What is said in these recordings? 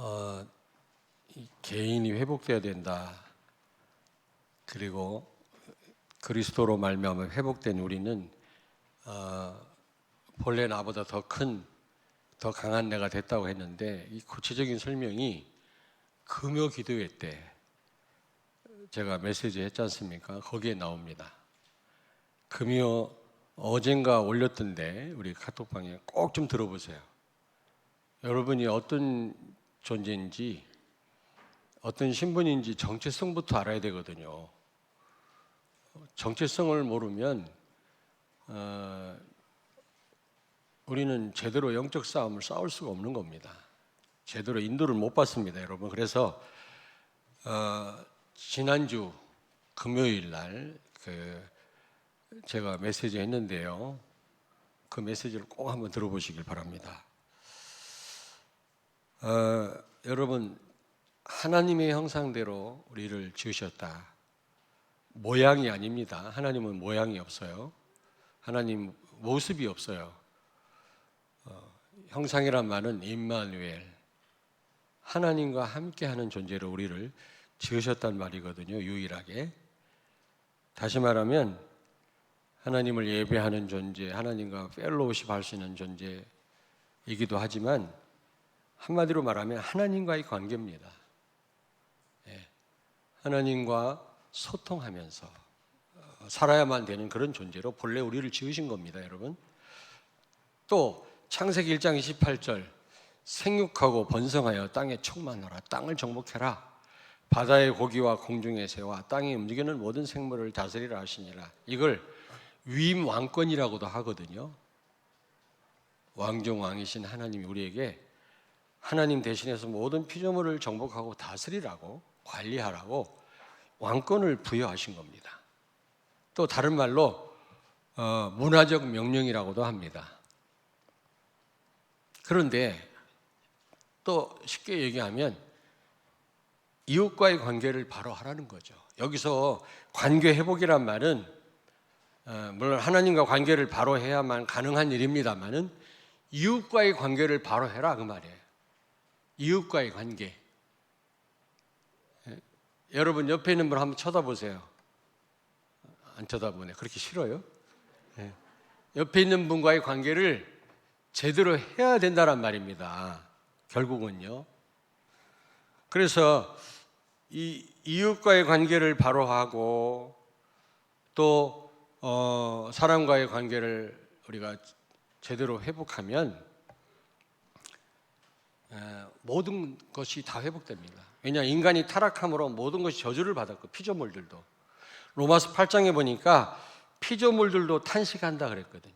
어, 이 개인이 회복돼야 된다. 그리고 그리스도로 말미암아 회복된 우리는 본래 나보다 더 강한 내가 됐다고 했는데, 이 구체적인 설명이 금요 기도회 때 제가 메시지 했지 않습니까? 거기에 나옵니다. 금요 어젠가 올렸던데 우리 카톡방에 꼭 좀 들어보세요. 여러분이 어떤 존재인지, 어떤 신분인지 정체성부터 알아야 되거든요. 정체성을 모르면 우리는 제대로 영적 싸움을 싸울 수가 없는 겁니다. 제대로 인도를 못 받습니다, 여러분. 그래서 지난주 금요일 날 제가 메시지 했는데요. 그 메시지를 꼭 한번 들어보시길 바랍니다. 여러분, 하나님의 형상대로 우리를 지으셨다. 모양이 아닙니다. 하나님은 모양이 없어요. 하나님 모습이 없어요. 형상이란 말은 임마누엘, 하나님과 함께하는 존재로 우리를 지으셨단 말이거든요. 유일하게. 다시 말하면 하나님을 예배하는 존재, 하나님과 펠로우십 할 수 있는 존재이기도 하지만, 한마디로 말하면 하나님과의 관계입니다. 하나님과 소통하면서 살아야만 되는 그런 존재로 본래 우리를 지으신 겁니다, 여러분. 또 창세기 1장 28절, 생육하고 번성하여 땅에 충만하라, 땅을 정복해라, 바다의 고기와 공중의 새와 땅에 움직이는 모든 생물을 다스리라 하시니라. 이걸 위임 왕권이라고도 하거든요. 왕중 왕이신 하나님이 우리에게 하나님 대신해서 모든 피조물을 정복하고 다스리라고, 관리하라고 왕권을 부여하신 겁니다. 또 다른 말로 문화적 명령이라고도 합니다. 그런데 또 쉽게 얘기하면 이웃과의 관계를 바로 하라는 거죠. 여기서 관계 회복이란 말은 물론 하나님과 관계를 바로 해야만 가능한 일입니다만은, 이웃과의 관계를 바로 해라, 그 말이에요. 이웃과의 관계. 여러분 옆에 있는 분 한번 쳐다보세요. 안 쳐다보네. 그렇게 싫어요? 옆에 있는 분과의 관계를 제대로 해야 된다란 말입니다. 결국은요. 그래서 이 이웃과의 관계를 바로 하고, 또 사람과의 관계를 우리가 제대로 회복하면 모든 것이 다 회복됩니다. 왜냐, 인간이 타락함으로 모든 것이 저주를 받았고, 피조물들도. 로마서 8장에 보니까 피조물들도 탄식한다 그랬거든요.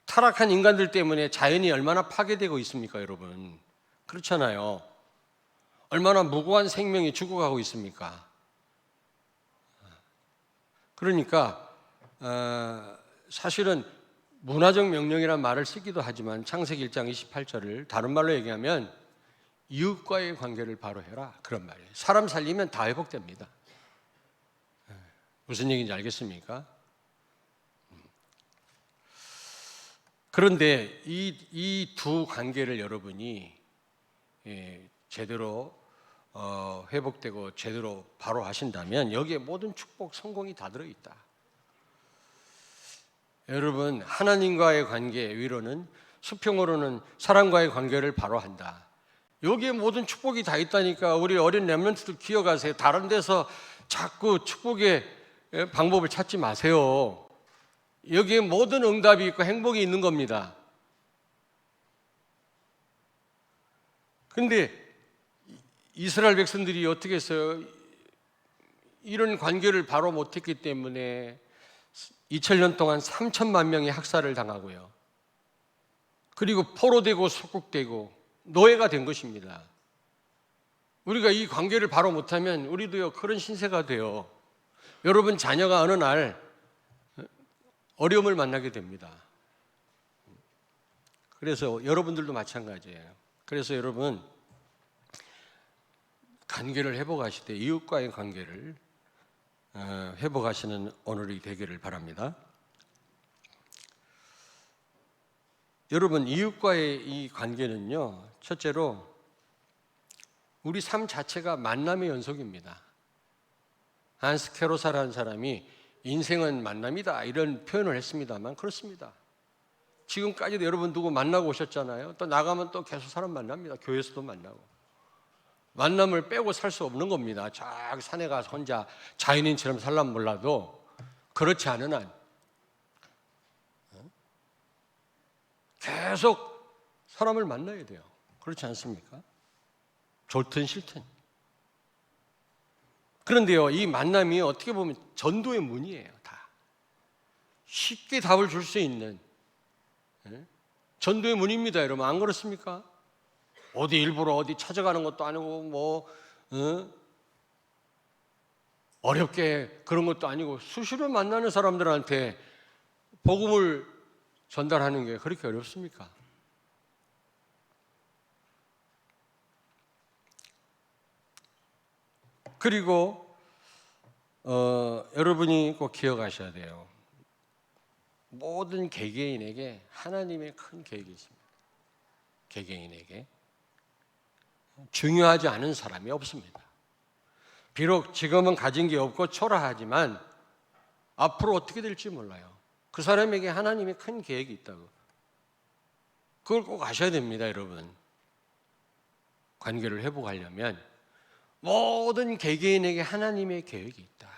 타락한 인간들 때문에 자연이 얼마나 파괴되고 있습니까, 여러분? 그렇잖아요. 얼마나 무고한 생명이 죽어가고 있습니까? 그러니까 사실은 문화적 명령이란 말을 쓰기도 하지만, 창세기 1장 28절을 다른 말로 얘기하면 이웃과의 관계를 바로 해라, 그런 말이에요. 사람 살리면 다 회복됩니다. 무슨 얘기인지 알겠습니까? 그런데 이 두 관계를 여러분이 제대로 회복되고 제대로 바로 하신다면 여기에 모든 축복, 성공이 다 들어있다. 여러분, 하나님과의 관계 위로는, 수평으로는 사람과의 관계를 바로 한다. 여기에 모든 축복이 다 있다니까. 우리 어린 렘넌트들 기억하세요. 다른 데서 자꾸 축복의 방법을 찾지 마세요. 여기에 모든 응답이 있고 행복이 있는 겁니다. 그런데 이스라엘 백성들이 어떻게 했어요? 이런 관계를 바로 못했기 때문에 2000년 동안 3천만 명이 학살을 당하고요. 그리고 포로되고 속국되고 노예가 된 것입니다. 우리가 이 관계를 바로 못하면 우리도요, 그런 신세가 돼요. 여러분 자녀가 어느 날 어려움을 만나게 됩니다. 그래서 여러분들도 마찬가지예요. 그래서 여러분, 관계를 회복하실 때 이웃과의 관계를 회복하시는 오늘이 되기를 바랍니다. 여러분, 이웃과의 이 관계는요, 첫째로 우리 삶 자체가 만남의 연속입니다. 한스 캐로사라는 사람이 인생은 만남이다 이런 표현을 했습니다만 그렇습니다. 지금까지도 여러분 누구 만나고 오셨잖아요. 또 나가면 또 계속 사람 만납니다. 교회에서도 만나고. 만남을 빼고 살 수 없는 겁니다. 저 산에 가서 혼자 자연인처럼 살라면 몰라도 그렇지 않은 한 계속 사람을 만나야 돼요. 그렇지 않습니까? 좋든 싫든. 그런데요, 이 만남이 어떻게 보면 전도의 문이에요. 다 쉽게 답을 줄 수 있는 전도의 문입니다. 여러분 안 그렇습니까? 어디 일부러 어디 찾아가는 것도 아니고 어렵게 그런 것도 아니고 수시로 만나는 사람들한테 복음을 전달하는 게 그렇게 어렵습니까? 그리고 여러분이 꼭 기억하셔야 돼요. 모든 개개인에게 하나님의 큰 계획이 있습니다. 개개인에게 중요하지 않은 사람이 없습니다. 비록 지금은 가진 게 없고 초라하지만 앞으로 어떻게 될지 몰라요. 그 사람에게 하나님의 큰 계획이 있다고. 그걸 꼭 아셔야 됩니다, 여러분. 관계를 회복하려면 모든 개개인에게 하나님의 계획이 있다.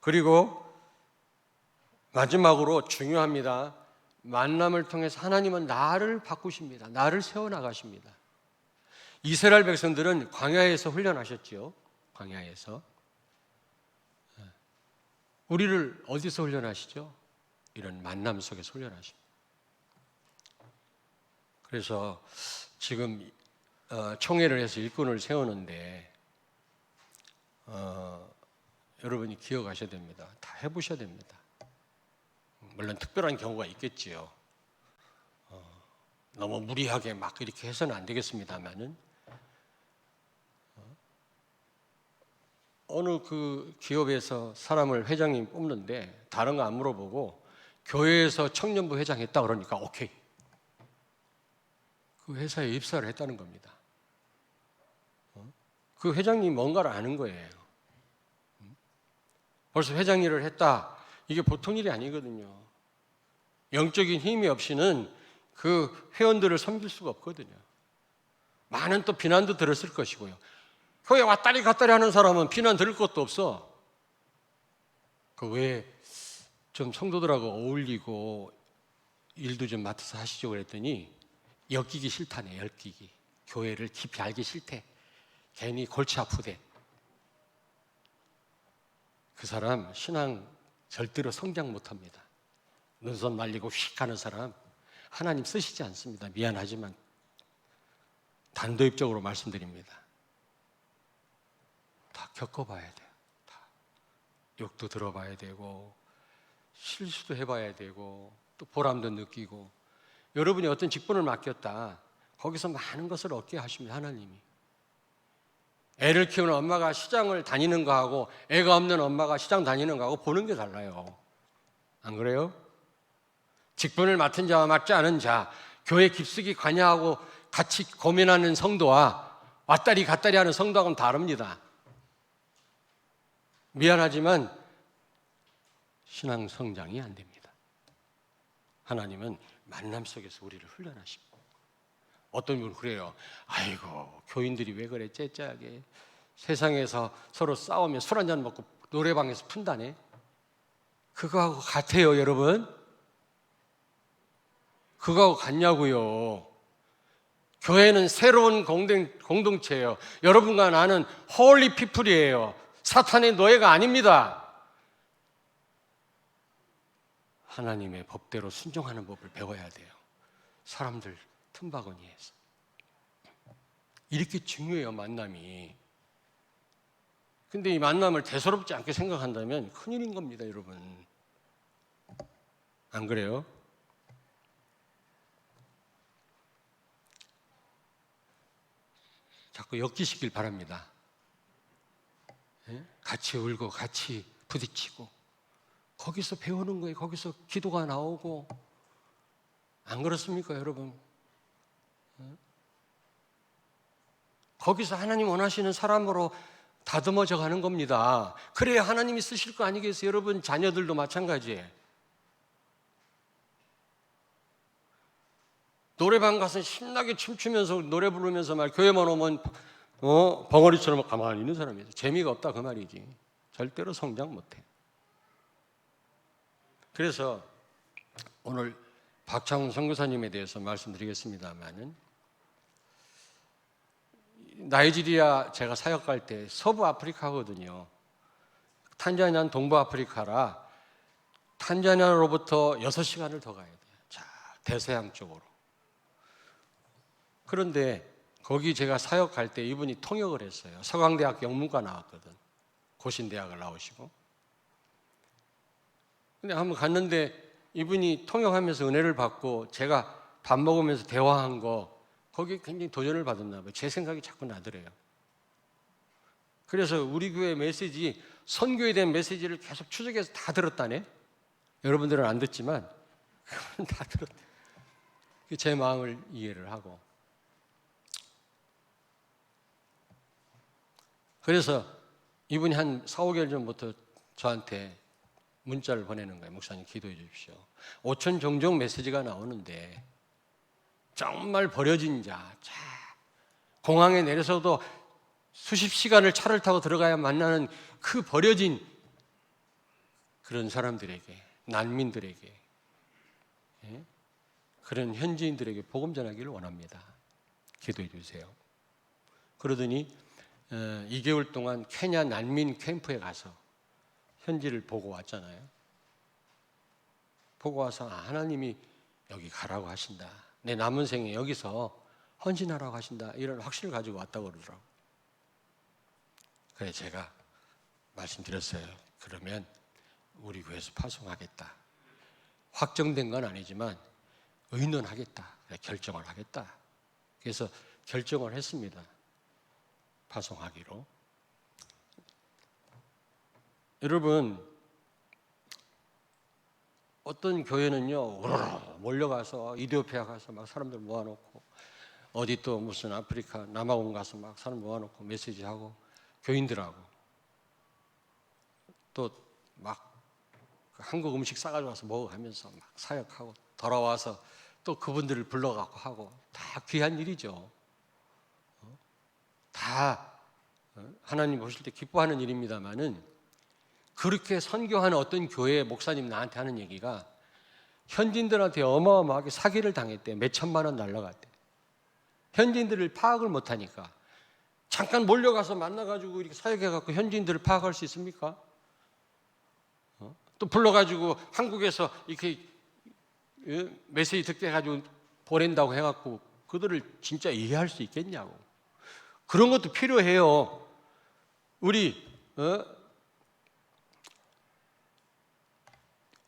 그리고 마지막으로 중요합니다. 만남을 통해서 하나님은 나를 바꾸십니다. 나를 세워나가십니다. 이스라엘 백성들은 광야에서 훈련하셨죠. 광야에서. 우리를 어디서 훈련하시죠? 이런 만남 속에서 훈련하십니다. 그래서 지금 총회를 해서 일꾼을 세우는데 여러분이 기억하셔야 됩니다. 다 해보셔야 됩니다. 물론 특별한 경우가 있겠지요. 너무 무리하게 막 이렇게 해서는 안 되겠습니다만은 어느 그 기업에서 사람을 회장님 뽑는데 다른 거 안 물어보고 교회에서 청년부 회장 했다 그러니까 오케이. 그 회사에 입사를 했다는 겁니다. 그 회장님이 뭔가를 아는 거예요. 벌써 회장 일을 했다. 이게 보통 일이 아니거든요. 영적인 힘이 없이는 그 회원들을 섬길 수가 없거든요. 많은 또 비난도 들었을 것이고요. 교회 왔다리 갔다리 하는 사람은 비난 들을 것도 없어. 그 왜 좀 성도들하고 어울리고 일도 좀 맡아서 하시죠 그랬더니 엮이기 싫다네. 엮이기. 교회를 깊이 알기 싫대. 괜히 골치 아프대. 그 사람 신앙 절대로 성장 못합니다. 눈썹 날리고 휙 하는 사람 하나님 쓰시지 않습니다. 미안하지만 단도입적으로 말씀드립니다. 다 겪어봐야 돼요. 다 욕도 들어봐야 되고 실수도 해봐야 되고 또 보람도 느끼고. 여러분이 어떤 직분을 맡겼다. 거기서 많은 것을 얻게 하십니다. 하나님이. 애를 키우는 엄마가 시장을 다니는 거하고 애가 없는 엄마가 시장 다니는 거하고 보는 게 달라요. 안 그래요? 직분을 맡은 자와 맡지 않은 자, 교회 깊숙이 관여하고 같이 고민하는 성도와 왔다리 갔다리 하는 성도하고는 다릅니다. 미안하지만 신앙 성장이 안 됩니다. 하나님은 만남 속에서 우리를 훈련하시고. 어떤 분은 그래요. 아이고 교인들이 왜 그래 째째하게 세상에서 서로 싸우면 술 한잔 먹고 노래방에서 푼다네. 그거하고 같아요 여러분. 그거하고 같냐고요. 교회는 새로운 공동체예요. 여러분과 나는 홀리 피플이에요. 사탄의 노예가 아닙니다. 하나님의 법대로 순종하는 법을 배워야 돼요. 사람들 틈바구니에서. 이렇게 중요해요 만남이. 근데 이 만남을 대수롭지 않게 생각한다면 큰일인 겁니다 여러분. 안 그래요? 자꾸 엮이시길 바랍니다. 같이 울고 같이 부딪히고 거기서 배우는 거예요. 거기서 기도가 나오고. 안 그렇습니까 여러분? 거기서 하나님 원하시는 사람으로 다듬어져 가는 겁니다. 그래야 하나님이 쓰실 거 아니겠어요? 여러분 자녀들도 마찬가지예요. 노래방 가서 신나게 춤추면서 노래 부르면서 말 교회만 오면 벙어리처럼 가만히 있는 사람이죠. 재미가 없다 그 말이지. 절대로 성장 못해. 그래서 오늘 박창훈 선교사님에 대해서 말씀드리겠습니다만은, 나이지리아 제가 사역할 때 서부 아프리카거든요. 탄자니아는 동부 아프리카라 탄자니아로부터 6시간을 더 가야 돼요. 자, 대서양 쪽으로. 그런데 거기 제가 사역할 때 이분이 통역을 했어요. 서강대학 영문과 나왔거든. 고신대학을 나오시고. 근데 한번 갔는데 이분이 통역하면서 은혜를 받고 제가 밥 먹으면서 대화한 거, 거기에 굉장히 도전을 받았나 봐요. 제 생각이 자꾸 나더래요. 그래서 우리 교회 메시지, 선교에 대한 메시지를 계속 추적해서 다 들었다네. 여러분들은 안 듣지만 다 들었대. 제 마음을 이해를 하고. 그래서 이분이 한 4, 5개월 전부터 저한테 문자를 보내는 거예요. 목사님 기도해 주십시오. 오천 종종 메시지가 나오는데 정말 버려진 자, 공항에 내려서도 수십 시간을 차를 타고 들어가야 만나는 그 버려진 그런 사람들에게, 난민들에게, 그런 현지인들에게 복음 전하기를 원합니다. 기도해 주세요. 그러더니 2개월 동안 케냐 난민 캠프에 가서 현지를 보고 왔잖아요. 보고 와서 하나님이 여기 가라고 하신다. 내 남은 생에 여기서 헌신하라고 하신다. 이런 확신을 가지고 왔다고 그러더라고요. 그래서 제가 말씀드렸어요. 그러면 우리 교회에서 파송하겠다. 확정된 건 아니지만 의논하겠다. 결정을 하겠다. 그래서 결정을 했습니다. 파송하기로. 여러분, 어떤 교회는요, 우르르 몰려가서 이디오피아 가서 막 사람들 모아놓고, 어디 또 무슨 아프리카 남아공 가서 막 사람 모아놓고 메시지하고 교인들하고, 또 막 한국 음식 싸가지고 와서 먹어가면서 막 사역하고, 돌아와서 또 그분들을 불러가고 하고, 다 귀한 일이죠. 다 하나님 보실 때 기뻐하는 일입니다만은, 그렇게 선교하는 어떤 교회 목사님 나한테 하는 얘기가 현지인들한테 어마어마하게 사기를 당했대. 몇 천만 원 날라갔대. 현지인들을 파악을 못하니까. 잠깐 몰려가서 만나가지고 이렇게 사역해갖고 현지인들을 파악할 수 있습니까? 또 불러가지고 한국에서 이렇게 메시지 듣게 해가지고 보낸다고 해갖고 그들을 진짜 이해할 수 있겠냐고. 그런 것도 필요해요. 우리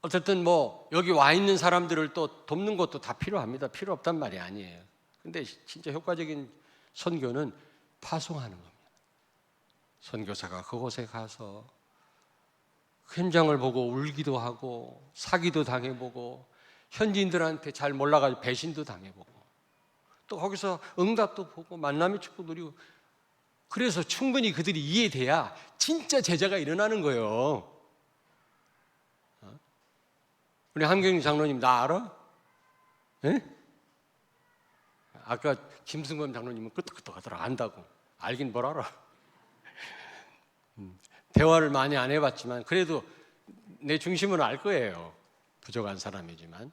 어쨌든 뭐 여기 와 있는 사람들을 또 돕는 것도 다 필요합니다. 필요 없단 말이 아니에요. 근데 진짜 효과적인 선교는 파송하는 겁니다. 선교사가 그곳에 가서 현장을 보고 울기도 하고 사기도 당해보고 현지인들한테 잘 몰라가지고 배신도 당해보고 또 거기서 응답도 보고 만남의 축복 누리고, 그래서 충분히 그들이 이해돼야 진짜 제자가 일어나는 거예요. 우리 함경희 장로님 나 알아? 에? 아까 김승범 장로님은 끄떡끄떡 하더라. 안다고. 알긴 뭘 알아. 대화를 많이 안 해봤지만 그래도 내 중심은 알 거예요. 부족한 사람이지만.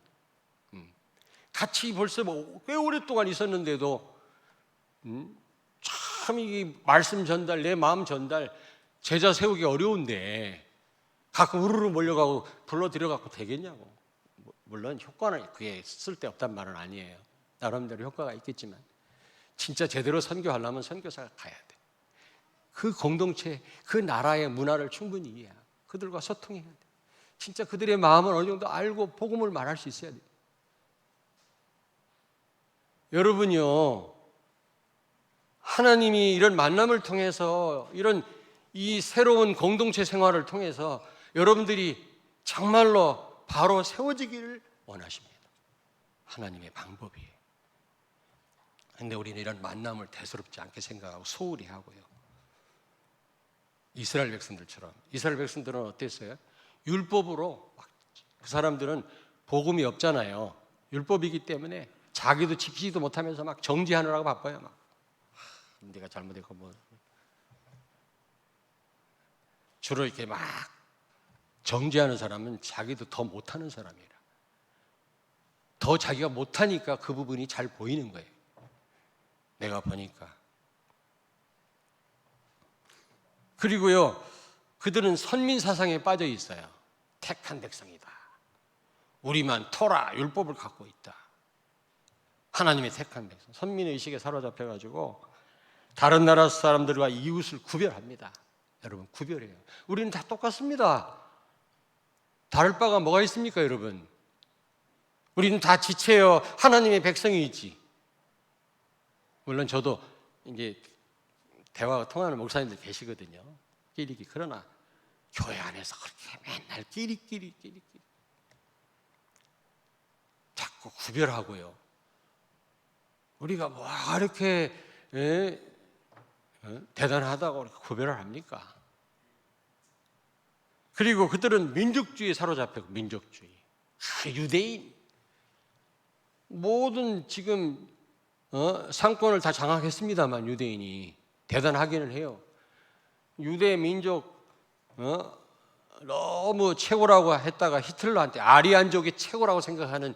같이 벌써 꽤 오랫동안 있었는데도 참 이 말씀 전달, 내 마음 전달, 제자 세우기 어려운데 가끔 우르르 몰려가고 불러들여갖고 되겠냐고. 물론 효과는 그게 쓸데없단 말은 아니에요. 나름대로 효과가 있겠지만 진짜 제대로 선교하려면 선교사가 가야 돼. 그 공동체, 그 나라의 문화를 충분히 이해하고 그들과 소통해야 돼. 진짜 그들의 마음을 어느 정도 알고 복음을 말할 수 있어야 돼. 여러분요, 하나님이 이런 만남을 통해서 이런 이 새로운 공동체 생활을 통해서 여러분들이 정말로 바로 세워지기를 원하십니다. 하나님의 방법이에요. 근데 우리는 이런 만남을 대수롭지 않게 생각하고 소홀히 하고요. 이스라엘 백성들처럼. 이스라엘 백성들은 어땠어요? 율법으로 그 사람들은 복음이 없잖아요. 율법이기 때문에 자기도 지키지도 못하면서 막 정죄하느라고 바빠요. 막 내가 잘못했고 뭐 주로 이렇게 막 정죄하는 사람은 자기도 더 못하는 사람이라. 더 자기가 못하니까 그 부분이 잘 보이는 거예요. 내가 보니까. 그리고요, 그들은 선민 사상에 빠져 있어요. 택한 백성이다. 우리만 토라, 율법을 갖고 있다. 하나님의 택한 백성. 선민의식에 사로잡혀가지고 다른 나라 사람들과 이웃을 구별합니다. 여러분, 구별해요. 우리는 다 똑같습니다. 다를 바가 뭐가 있습니까, 여러분? 우리는 다 지체요 하나님의 백성이지. 물론 저도 이제 대화가 통하는 목사님들 계시거든요. 끼리끼리. 그러나 교회 안에서 그렇게 맨날 끼리끼리 자꾸 구별하고요. 우리가 뭐 이렇게 대단하다고 그렇게 구별을 합니까? 그리고 그들은 민족주의에 사로잡혔고, 민족주의. 유대인. 모든 지금 상권을 다 장악했습니다만 유대인이 대단하기는 해요. 유대 민족 너무 최고라고 했다가 히틀러한테, 아리안족이 최고라고 생각하는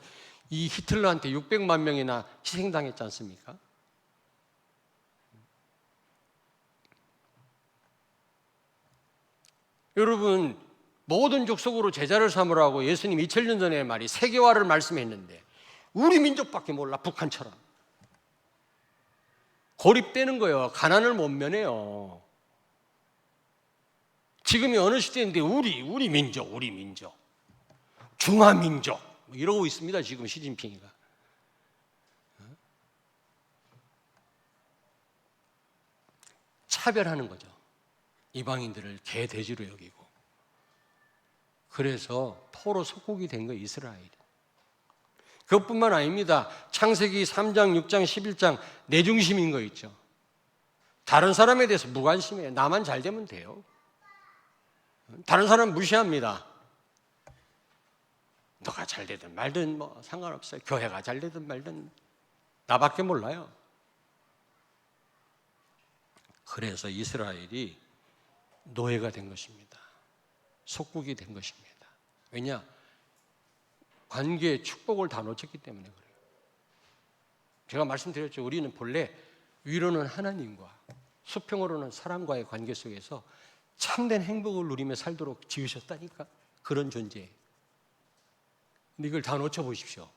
이 히틀러한테 600만 명이나 희생당했지 않습니까? 여러분, 모든 족속으로 제자를 삼으라고 예수님 2000년 전에 말이 세계화를 말씀했는데 우리 민족밖에 몰라. 북한처럼 고립되는 거예요. 가난을 못 면해요. 지금이 어느 시대인데 우리 민족 중화민족 이러고 있습니다. 지금 시진핑이가. 차별하는 거죠. 이방인들을 개돼지로 여기고. 그래서 포로 속국이 된 거예요, 이스라엘이. 그것뿐만 아닙니다. 창세기 3장, 6장, 11장 내 중심인 거 있죠. 다른 사람에 대해서 무관심해요. 나만 잘 되면 돼요. 다른 사람 무시합니다. 너가 잘 되든 말든 뭐 상관없어요. 교회가 잘 되든 말든 나밖에 몰라요. 그래서 이스라엘이 노예가 된 것입니다. 속국이 된 것입니다. 왜냐? 관계의 축복을 다 놓쳤기 때문에 그래요. 제가 말씀드렸죠. 우리는 본래 위로는 하나님과 수평으로는 사람과의 관계 속에서 참된 행복을 누리며 살도록 지으셨다니까. 그런 존재예요. 근데 이걸 다 놓쳐보십시오.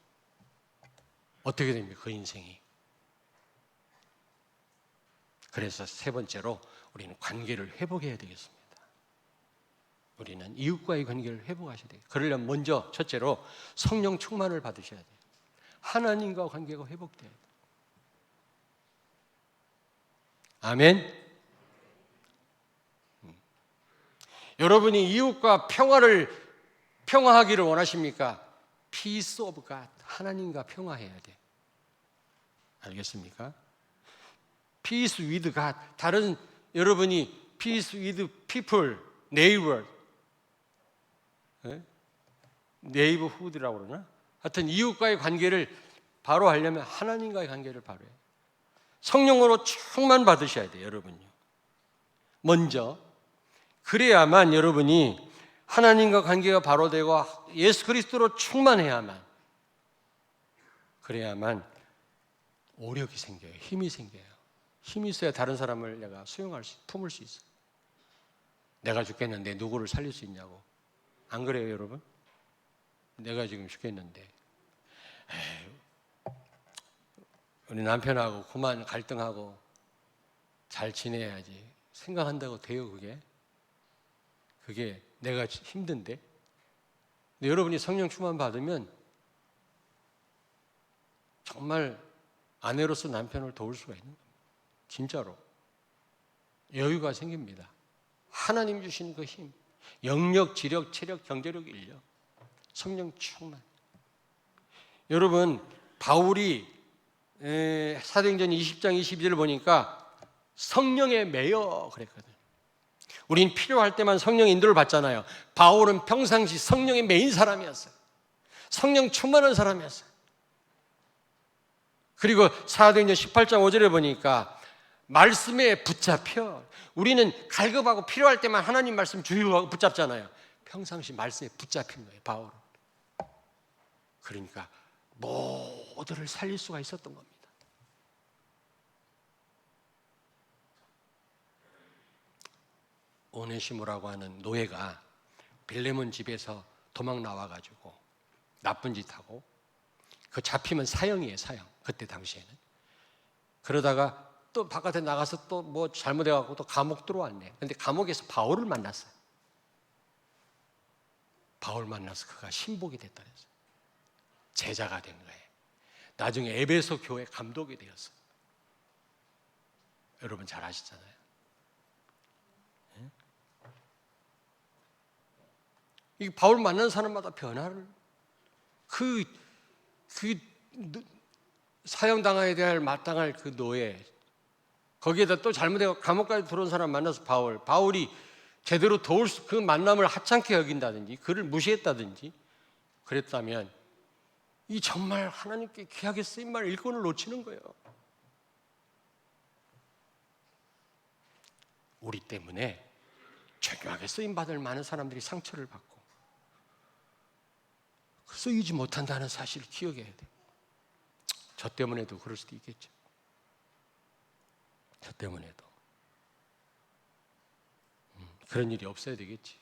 어떻게 됩니까? 그 인생이. 그래서 세 번째로 우리는 관계를 회복해야 되겠습니다. 우리는 이웃과의 관계를 회복하셔야 돼요. 그러려면 먼저 첫째로 성령 충만을 받으셔야 돼요. 하나님과 관계가 회복돼야 돼요. 아멘. 여러분이 이웃과 평화하기를 원하십니까? Peace of God, 하나님과 평화해야 돼. 알겠습니까? Peace with God, 다른 여러분이 Peace with people, neighbor, neighborhood라고 그러나? 하여튼 이웃과의 관계를 바로 하려면 하나님과의 관계를 바로 해요. 성령으로 충만 받으셔야 돼요, 여러분요. 먼저 그래야만 여러분이 하나님과 관계가 바로 되고 예수 그리스도로 충만해야만, 그래야만 오력이 생겨요. 힘이 생겨요. 힘이 있어야 다른 사람을 내가 품을 수 있어요. 내가 죽겠는데 누구를 살릴 수 있냐고. 안 그래요, 여러분? 내가 지금 죽겠는데 우리 남편하고 그만 갈등하고 잘 지내야지 생각한다고 돼요, 그게 내가 힘든데. 근데 여러분이 성령 충만 받으면 정말 아내로서 남편을 도울 수가 있는 겁니다. 진짜로 여유가 생깁니다. 하나님 주신 그 힘, 영력, 지력, 체력, 경제력, 인력, 성령 충만. 여러분, 바울이 사도행전 20장 22절을 보니까 성령에 매여 그랬거든요. 우린 필요할 때만 성령의 인도를 받잖아요. 바울은 평상시 성령에 매인 사람이었어요. 성령 충만한 사람이었어요. 그리고 사도행전 18장 5절에 보니까 말씀에 붙잡혀, 우리는 갈급하고 필요할 때만 하나님 말씀 주의하고 붙잡잖아요. 평상시 말씀에 붙잡힌 거예요, 바울은. 그러니까 모두를 살릴 수가 있었던 겁니다. 오네시모라고 하는 노예가 빌레몬 집에서 도망 나와가지고 나쁜 짓 하고, 그 잡히면 사형이에요, 사형. 그때 당시에는. 그러다가 또 바깥에 나가서 또 뭐 잘못해갖고 또 감옥 들어왔네. 근데 감옥에서 바울을 만났어요. 바울 만나서 그가 신복이 됐다 그랬어요. 제자가 된 거예요. 나중에 에베소 교회 감독이 되었어요. 여러분 잘 아시잖아요. 이 바울 만나는 사람마다 변화를, 그 사형당해야 될 마땅할 그 노예, 거기에다 또 잘못해서 감옥까지 들어온 사람 만나서 바울이 제대로 도울 그 만남을 하찮게 여긴다든지 그를 무시했다든지 그랬다면 이 정말 하나님께 귀하게 쓰인 말 일꾼을 놓치는 거예요. 우리 때문에 중요하게 쓰임받을 많은 사람들이 상처를 받고 쓰이지 못한다는 사실을 기억해야 돼요. 저 때문에도 그럴 수도 있겠죠. 저 때문에도. 그런 일이 없어야 되겠지.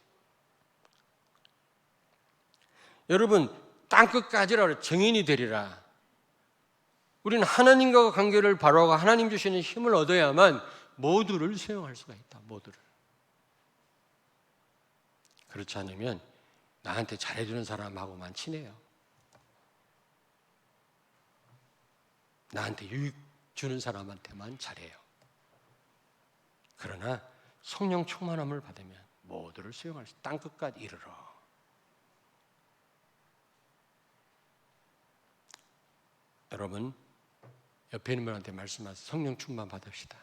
여러분, 땅끝까지라 정인이 되리라. 우리는 하나님과 관계를 바로하고 하나님 주시는 힘을 얻어야만 모두를 수용할 수가 있다. 모두를. 그렇지 않으면 나한테 잘해주는 사람하고만 친해요. 나한테 유익 주는 사람한테만 잘해요. 그러나 성령 충만함을 받으면 모두를 수용할 수, 땅끝까지 이르러. 여러분, 옆에 있는 분한테 말씀하세요. 성령 충만 받읍시다.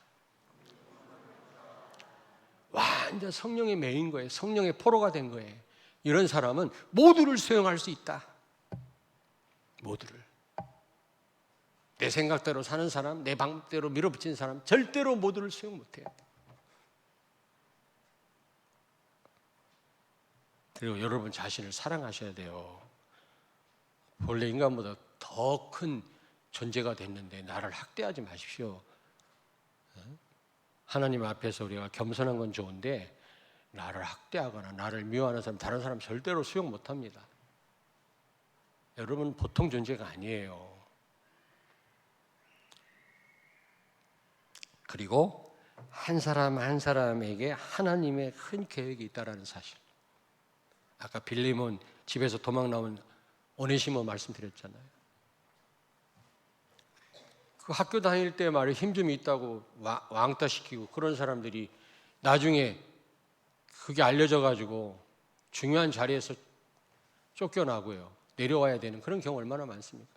완전 성령의 매인 거예요. 성령의 포로가 된 거예요. 이런 사람은 모두를 수용할 수 있다. 모두를. 내 생각대로 사는 사람, 내 방법대로 밀어붙이는 사람 절대로 모두를 수용 못해요. 그리고 여러분 자신을 사랑하셔야 돼요. 본래 인간보다 더 큰 존재가 됐는데 나를 학대하지 마십시오. 하나님 앞에서 우리가 겸손한 건 좋은데 나를 학대하거나 나를 미워하는 사람, 다른 사람 절대로 수용 못합니다. 여러분 보통 존재가 아니에요. 그리고 한 사람 한 사람에게 하나님의 큰 계획이 있다는 사실. 아까 빌레몬 집에서 도망 나온 오네시모 말씀드렸잖아요. 그 학교 다닐 때 말이에요. 힘 좀 있다고 왕따 시키고 그런 사람들이 나중에 그게 알려져가지고 중요한 자리에서 쫓겨나고요. 내려와야 되는 그런 경우 얼마나 많습니까?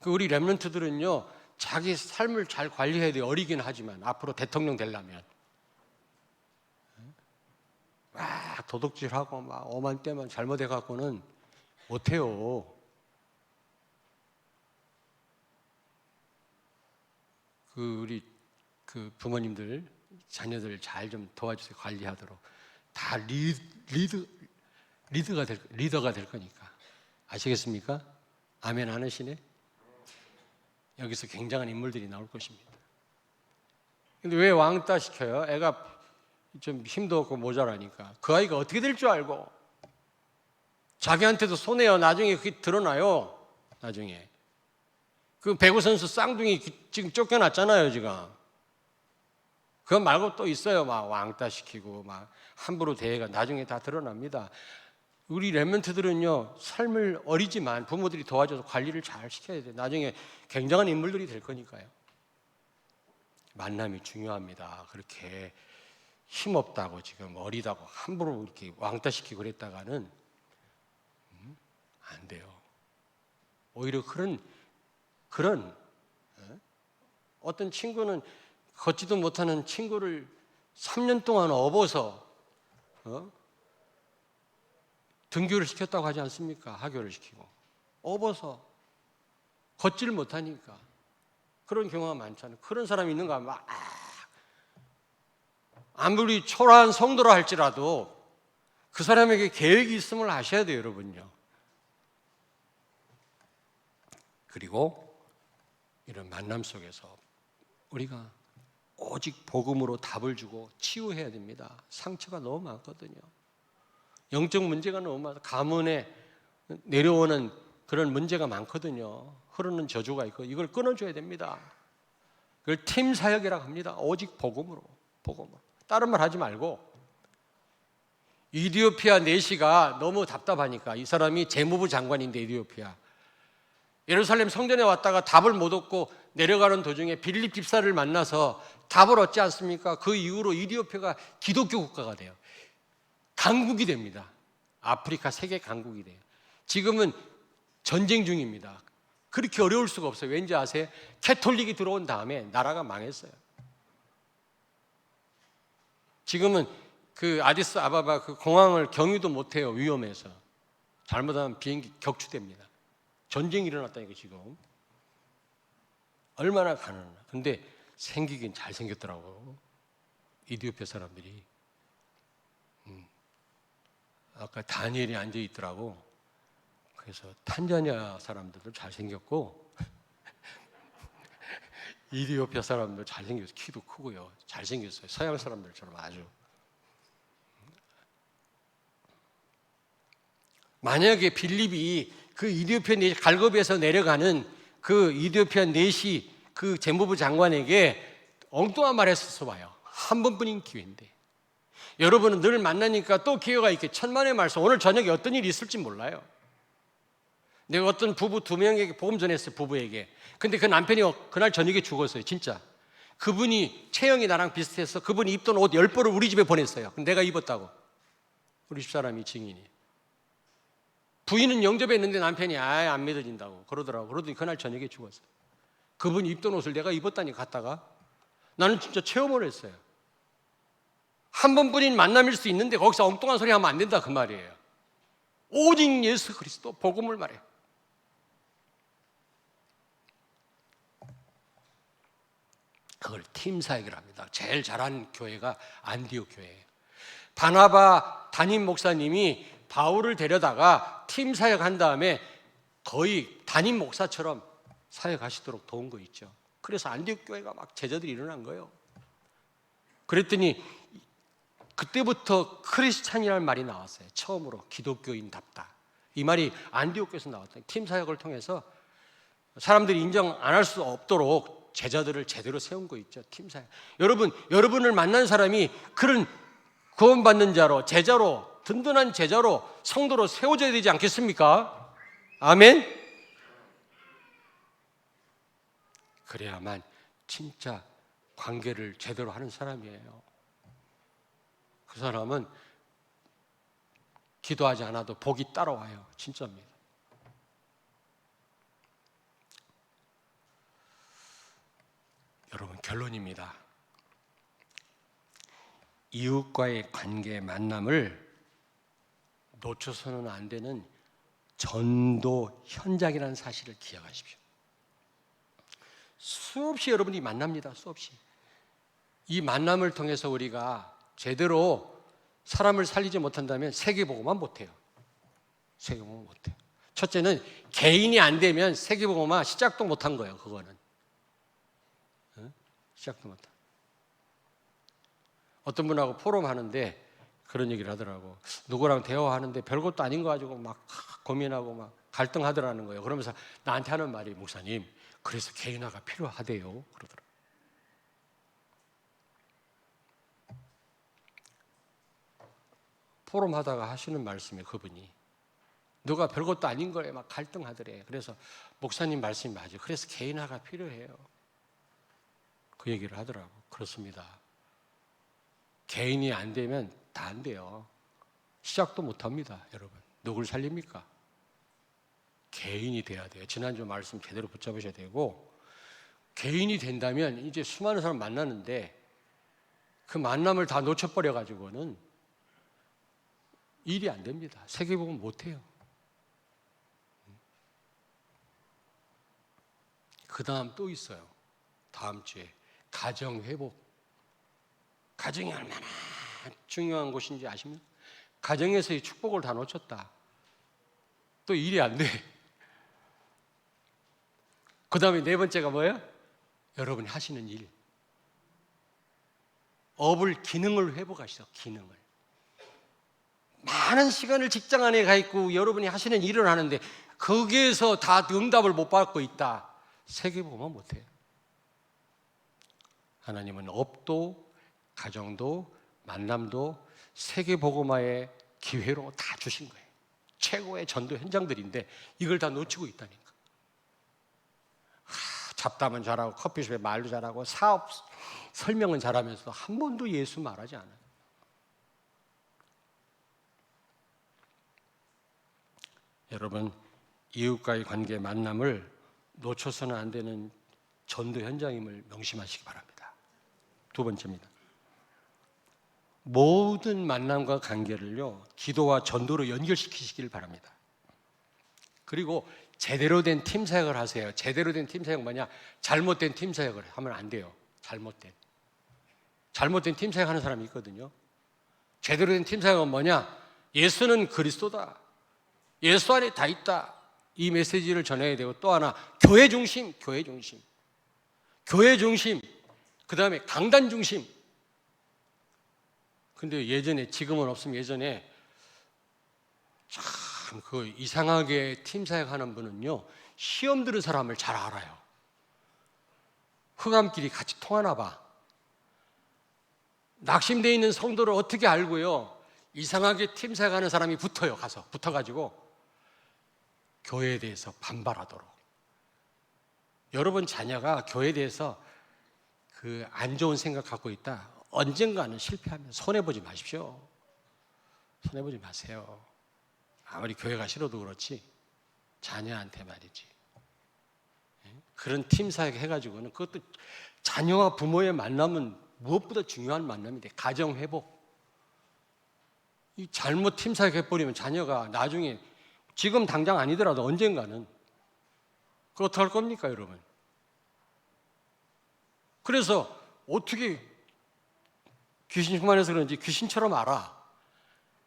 그 우리 렘넌트들은요. 자기 삶을 잘 관리해야 돼요. 어리긴 하지만 앞으로 대통령 되려면 막 도둑질하고 막 엄한 때만 잘못해갖고는 못해요. 우리 부모님들 자녀들 잘 좀 도와주세요. 관리하도록. 다 리더가 될 거니까. 아시겠습니까? 아멘 안 하시네? 여기서 굉장한 인물들이 나올 것입니다. 근데 왜 왕따 시켜요? 애가 좀 힘도 없고 모자라니까. 그 아이가 어떻게 될 줄 알고. 자기한테도 손해요. 나중에 그게 드러나요. 나중에. 그 배구 선수 쌍둥이 지금 쫓겨났잖아요, 지금. 그거 말고 또 있어요. 막 왕따 시키고 막 함부로 대해가 나중에 다 드러납니다. 우리 렘넌트들은요, 삶을 어리지만 부모들이 도와줘서 관리를 잘 시켜야 돼요. 나중에 굉장한 인물들이 될 거니까요. 만남이 중요합니다. 그렇게 힘없다고 지금 어리다고 함부로 이렇게 왕따 시키고 그랬다가는 안 돼요. 오히려 그런 어떤 친구는 걷지도 못하는 친구를 3년 동안 업어서 등교를 시켰다고 하지 않습니까? 하교를 시키고 업어서 걷지를 못하니까. 그런 경우가 많잖아요. 그런 사람이 있는가 하면 아무리 초라한 성도라 할지라도 그 사람에게 계획이 있음을 아셔야 돼요, 여러분요. 그리고 이런 만남 속에서 우리가 오직 복음으로 답을 주고 치유해야 됩니다. 상처가 너무 많거든요. 영적 문제가 너무 많아. 가문에 내려오는 그런 문제가 많거든요. 흐르는 저주가 있고 이걸 끊어줘야 됩니다. 그걸 팀 사역이라고 합니다. 오직 복음으로. 다른 말 하지 말고. 이디오피아 내시가 너무 답답하니까, 이 사람이 재무부 장관인데 에티오피아 예루살렘 성전에 왔다가 답을 못 얻고 내려가는 도중에 빌립 집사를 만나서 답을 얻지 않습니까? 그 이후로 이디오피아가 기독교 국가가 돼요. 강국이 됩니다. 아프리카 세계 강국이 돼요. 지금은 전쟁 중입니다. 그렇게 어려울 수가 없어요. 왠지 아세요? 캐톨릭이 들어온 다음에 나라가 망했어요. 지금은 그 아디스 아바바 그 공항을 경유도 못해요. 위험해서. 잘못하면 비행기 격추됩니다. 전쟁이 일어났다니까 지금. 얼마나 가난하나. 근데 생기긴 잘생겼더라고요. 이디오피아 사람들이. 아까 다니엘이 앉아있더라고. 그래서 탄자니아 사람들도 잘생겼고 이디오피아 사람도 잘생겼어요. 키도 크고요. 잘생겼어요. 서양 사람들처럼 아주. 만약에 빌립이 그 이디오피아 내시 갈급에서 내려가는 그 이디오피아 내시 그 재무부 장관에게 엉뚱한 말 했었어 봐요. 한 번뿐인 기회인데. 여러분은 늘 만나니까 또 기회가 있게 천만의 말씀. 오늘 저녁에 어떤 일이 있을지 몰라요. 내가 어떤 부부 2명에게 복음 전했어요. 부부에게. 근데 그 남편이 그날 저녁에 죽었어요. 진짜. 그분이 체형이 나랑 비슷해서 그분이 입던 옷 10벌을 우리 집에 보냈어요. 근데 내가 입었다고. 우리 집사람이 증인이. 부인은 영접에 있는데 남편이 안 믿어진다고 그러더라고. 그러더니 그날 저녁에 죽었어요. 그분이 입던 옷을 내가 입었다니 갔다가 나는 진짜 체험을 했어요. 한 번뿐인 만남일 수 있는데 거기서 엉뚱한 소리 하면 안 된다 그 말이에요. 오직 예수 그리스도 복음을 말해요. 그걸 팀 사역을 합니다. 제일 잘하는 교회가 안디옥 교회예요. 바나바 담임 목사님이 바울을 데려다가 팀 사역한 다음에 거의 담임 목사처럼 사역하시도록 도운 거 있죠. 그래서 안디옥 교회가 막 제자들이 일어난 거예요. 그랬더니 그때부터 크리스찬이라는 말이 나왔어요. 처음으로 기독교인답다. 이 말이 안디옥 교회에서 나왔다. 팀 사역을 통해서 사람들이 인정 안 할 수 없도록 제자들을 제대로 세운 거 있죠. 팀 사역. 여러분을 만난 사람이 그런 구원받는 자로, 제자로, 든든한 제자로, 성도로 세워져야 되지 않겠습니까? 아멘? 그래야만 진짜 관계를 제대로 하는 사람이에요. 그 사람은 기도하지 않아도 복이 따라와요. 진짜입니다. 여러분, 결론입니다. 이웃과의 관계 만남을 놓쳐서는 안 되는 전도 현장이라는 사실을 기억하십시오. 수없이 여러분이 만납니다. 수없이. 이 만남을 통해서 우리가 제대로 사람을 살리지 못한다면 세계복음만 못해요. 세계복음 못해요. 첫째는 개인이 안 되면 세계복음화 시작도 못한 거예요. 그거는 시작도 못한. 어떤 분하고 포럼하는데 그런 얘기를 하더라고. 누구랑 대화하는데 별것도 아닌 거 가지고 막 고민하고 막 갈등하더라는 거예요. 그러면서 나한테 하는 말이 목사님, 그래서 개인화가 필요하대요. 그러더라고. 포럼하다가 하시는 말씀이 그분이 누가 별것도 아닌 거에 막 갈등하더래. 그래서 목사님 말씀이 맞아요. 그래서 개인화가 필요해요. 그 얘기를 하더라고. 그렇습니다. 개인이 안 되면 다 안 돼요. 시작도 못 합니다, 여러분. 누굴 살립니까? 개인이 돼야 돼요. 지난주 말씀 제대로 붙잡으셔야 되고, 개인이 된다면 이제 수많은 사람 만나는데 그 만남을 다 놓쳐버려 가지고는 일이 안 됩니다. 세계복음 못 해요. 그 다음 또 있어요. 다음 주에 가정 회복. 가정이 얼마나 중요한 곳인지 아십니까? 가정에서의 축복을 다 놓쳤다. 또 일이 안 돼. 그 다음에 네 번째가 뭐예요? 여러분이 하시는 일. 업을, 기능을 회복하시죠. 기능을. 많은 시간을 직장 안에 가 있고 여러분이 하시는 일을 하는데 거기에서 다 응답을 못 받고 있다. 세계복음은 못해요. 하나님은 업도, 가정도, 만남도 세계복음화의 기회로 다 주신 거예요. 최고의 전도 현장들인데 이걸 다 놓치고 있다니까. 잡담은 잘하고 커피숍에 말도 잘하고 사업 설명은 잘하면서도 한 번도 예수 말하지 않아요. 여러분, 이웃과의 관계 만남을 놓쳐서는 안 되는 전도 현장임을 명심하시기 바랍니다. 두 번째입니다. 모든 만남과 관계를요, 기도와 전도로 연결시키시길 바랍니다. 그리고 제대로 된 팀 사역을 하세요. 제대로 된 팀 사역은 뭐냐? 잘못된 팀 사역을 하면 안 돼요. 잘못된 팀 사역 하는 사람이 있거든요. 제대로 된 팀 사역은 뭐냐? 예수는 그리스도다. 예수 안에 다 있다. 이 메시지를 전해야 되고, 또 하나 교회 중심. 그 다음에 강단 중심. 근데 예전에, 지금은 없으면 예전에 참 그 이상하게 팀 사역하는 분은요, 시험 들은 사람을 잘 알아요. 흑암길이 같이 통하나 봐. 낙심되어 있는 성도를 어떻게 알고요? 이상하게 팀 사역하는 사람이 붙어가지고 교회에 대해서 반발하도록. 여러분 자녀가 교회에 대해서 그 안 좋은 생각 갖고 있다. 언젠가는 실패하면 손해보지 마십시오. 손해보지 마세요. 아무리 교회가 싫어도 그렇지 자녀한테 말이지. 그런 팀 사역 해가지고는 그것도 자녀와 부모의 만남은 무엇보다 중요한 만남인데, 가정 회복. 이 잘못 팀 사역 해버리면 자녀가 나중에, 지금 당장 아니더라도 언젠가는 그거 어떡할 겁니까, 여러분? 그래서 어떻게 귀신 충만해서 그런지 귀신처럼 알아.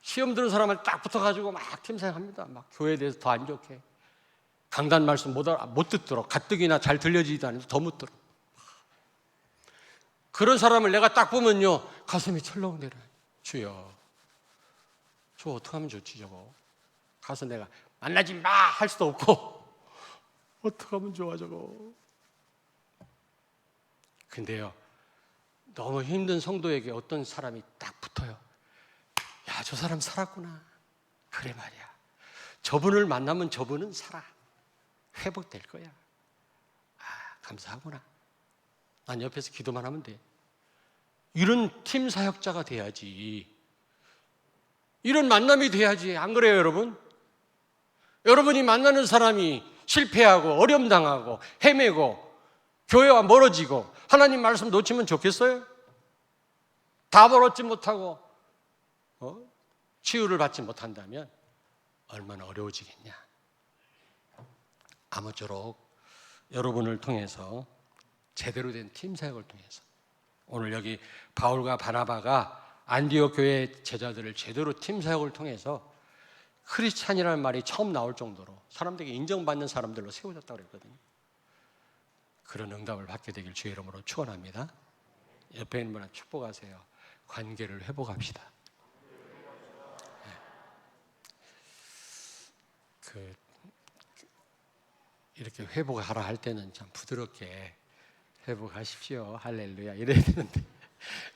시험 드는 사람을 딱 붙어가지고 막 팀 사역합니다. 막 교회에 대해서 더 안 좋게. 강단 말씀 못 듣도록, 가뜩이나 잘 들려지지도 않아서 더 못 들어. 그런 사람을 내가 딱 보면요, 가슴이 철렁대요. 주여, 저 어떡하면 좋지, 저거. 가서 내가 만나지 마 할 수도 없고, 어떡하면 좋아, 저거. 근데요, 너무 힘든 성도에게 어떤 사람이 딱 붙어요. 야, 저 사람 살았구나. 그래 말이야. 저분을 만나면 저분은 살아. 회복될 거야. 아, 감사하구나. 난 옆에서 기도만 하면 돼. 이런 팀 사역자가 돼야지. 이런 만남이 돼야지. 안 그래요, 여러분? 여러분이 만나는 사람이 실패하고 어려움 당하고 헤매고 교회와 멀어지고 하나님 말씀 놓치면 좋겠어요? 답을 얻지 못하고 치유를 받지 못한다면 얼마나 어려워지겠냐. 아무쪼록 여러분을 통해서, 제대로 된 팀 사역을 통해서, 오늘 여기 바울과 바나바가 안디옥 교회 제자들을 제대로 팀 사역을 통해서 크리스찬이라는 말이 처음 나올 정도로 사람들에게 인정받는 사람들로 세워졌다고 그랬거든요. 그런 응답을 받게 되길 주의 이름으로 축원합니다. 옆에 있는 분한테 축복하세요. 관계를 회복합시다. 이렇게 회복하라 할 때는 참 부드럽게 회복하십시오. 할렐루야 이래야 되는데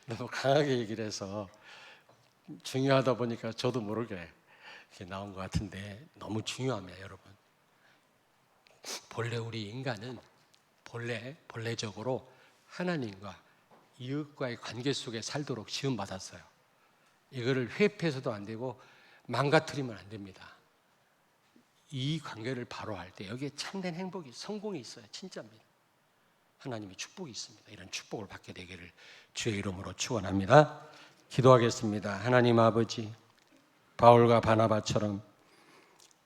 너무 강하게 얘기를 해서 중요하다 보니까 저도 모르게 이렇게 나온 것 같은데, 너무 중요합니다, 여러분. 본래 우리 인간은 본래적으로 하나님과 이웃과의 관계 속에 살도록 지음받았어요. 이거를 회피해서도 안 되고 망가뜨리면 안 됩니다. 이 관계를 바로 할 때 여기에 참된 행복이, 성공이 있어요. 진짜입니다. 하나님의 축복이 있습니다. 이런 축복을 받게 되기를 주의 이름으로 축원합니다. 기도하겠습니다. 하나님 아버지, 바울과 바나바처럼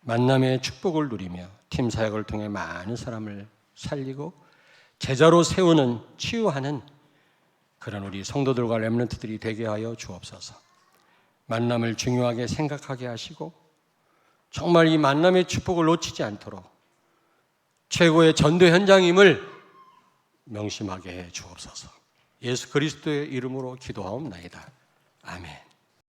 만남의 축복을 누리며 팀 사역을 통해 많은 사람을 살리고 제자로 세우는, 치유하는 그런 우리 성도들과 렘넌트들이 되게 하여 주옵소서. 만남을 중요하게 생각하게 하시고 정말 이 만남의 축복을 놓치지 않도록 최고의 전도 현장임을 명심하게 해 주옵소서. 예수 그리스도의 이름으로 기도하옵나이다. 아멘.